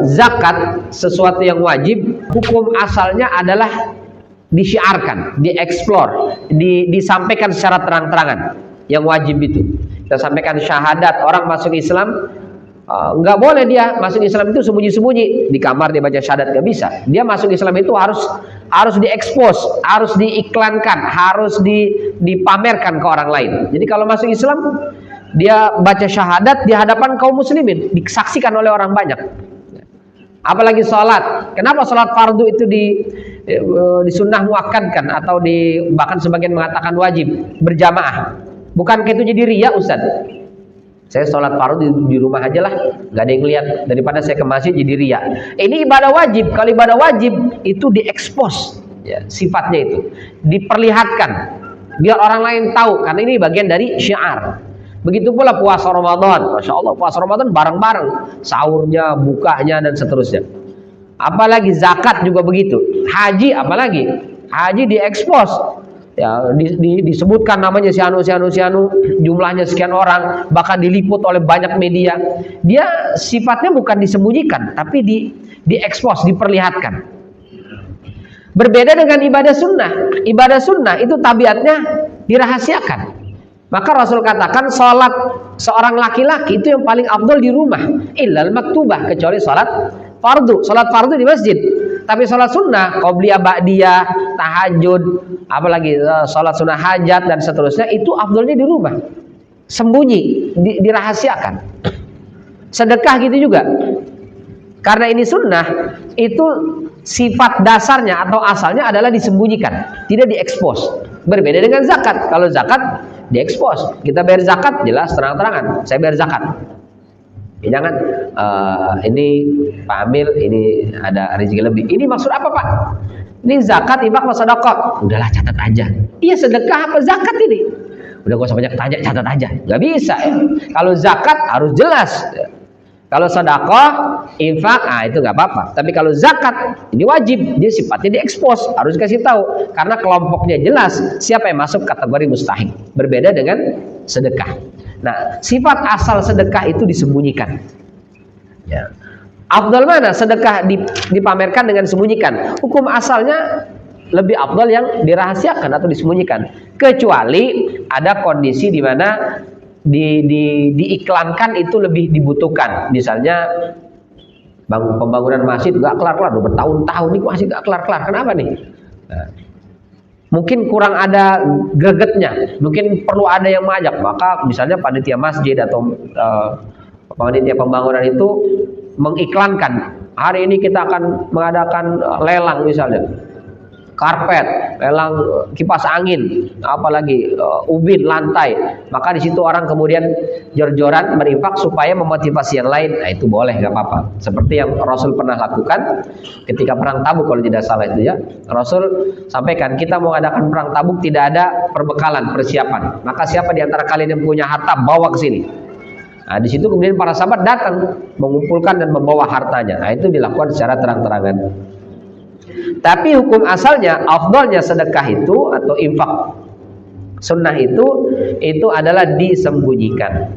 Zakat sesuatu yang wajib, hukum asalnya adalah disyiarkan, dieksplor, disampaikan secara terang-terangan. Yang wajib itu kita sampaikan syahadat. Orang masuk Islam nggak boleh dia masuk Islam itu sembunyi-sembunyi di kamar dia baca syahadat, nggak bisa. Dia masuk Islam itu harus diekspos, harus diiklankan, harus dipamerkan ke orang lain. Jadi kalau masuk Islam dia baca syahadat di hadapan kaum muslimin, disaksikan oleh orang banyak. Apalagi sholat. Kenapa sholat fardu itu disunnah muakkadkan atau bahkan sebagian mengatakan wajib berjamaah? Bukankah itu jadi riya, Ustaz? Saya sholat fardu di rumah aja lah, nggak ada yang lihat, daripada saya ke masjid jadi riya. Ini ibadah wajib. Kalau ibadah wajib itu diekspos, ya, sifatnya itu diperlihatkan biar orang lain tahu, karena ini bagian dari syiar. Begitu pula puasa Ramadan. Masya Allah, puasa Ramadan bareng-bareng, sahurnya, bukanya, dan seterusnya. Apalagi zakat juga begitu. Haji apalagi, haji diekspos, ya, disebutkan namanya si anu, jumlahnya sekian orang, bahkan diliput oleh banyak media. Dia sifatnya bukan disembunyikan, tapi diekspos, diperlihatkan. Berbeda dengan ibadah sunnah. Ibadah sunnah itu tabiatnya dirahasiakan. Maka Rasul katakan sholat seorang laki-laki itu yang paling afdol di rumah, illal maktubah, kecuali sholat fardu. Sholat fardu di masjid. Tapi sholat sunnah, qobliyah, ba'diyah, tahajud, apalagi sholat sunnah hajat dan seterusnya, itu afdolnya di rumah, sembunyi, dirahasiakan. Sedekah gitu juga. Karena ini sunnah, itu sifat dasarnya atau asalnya adalah disembunyikan, tidak diekspos. Berbeda dengan zakat. Kalau zakat diekspos, kita bayar zakat jelas terang-terangan, saya bayar zakat. Ya, jangan ini Pak Amil ini ada rezeki lebih. Ini maksud apa Pak? Ini zakat, infak, atau sedekah? Udahlah catat aja. Iya, sedekah apa zakat ini? Udah gak usah banyak tanya, catat aja. Gak bisa ya. Kalau zakat harus jelas. Kalau sedekah, infak, itu nggak apa-apa. Tapi kalau zakat, ini wajib, dia sifatnya diekspos, harus kasih tahu. Karena kelompoknya jelas, siapa yang masuk kategori mustahik. Berbeda dengan sedekah. Nah, sifat asal sedekah itu disembunyikan. Ya. Afdal mana? Sedekah dipamerkan dengan disembunyikan. Hukum asalnya lebih afdal yang dirahasiakan atau disembunyikan. Kecuali ada kondisi di mana diiklankan itu lebih dibutuhkan. Misalnya pembangunan masjid gak kelar-kelar, udah bertahun-tahun ini masih gak kelar-kelar. Kenapa nih? Nah, mungkin kurang ada gregetnya, mungkin perlu ada yang mengajak. Maka misalnya panitia masjid atau panitia pembangunan itu mengiklankan, hari ini kita akan mengadakan lelang misalnya karpet, lelang kipas angin, apalagi ubin lantai. Maka di situ orang kemudian jor-joran berinfak supaya memotivasi yang lain. Nah, itu boleh, nggak apa-apa. Seperti yang Rasul pernah lakukan ketika perang Tabuk, kalau tidak salah itu ya. Rasul sampaikan, kita mau mengadakan perang Tabuk tidak ada perbekalan, persiapan. Maka siapa di antara kalian yang punya harta bawa ke sini. Nah, di situ kemudian para sahabat datang mengumpulkan dan membawa hartanya. Nah, itu dilakukan secara terang-terangan. Tapi hukum asalnya, afdalnya sedekah itu atau infak sunnah itu adalah disembunyikan.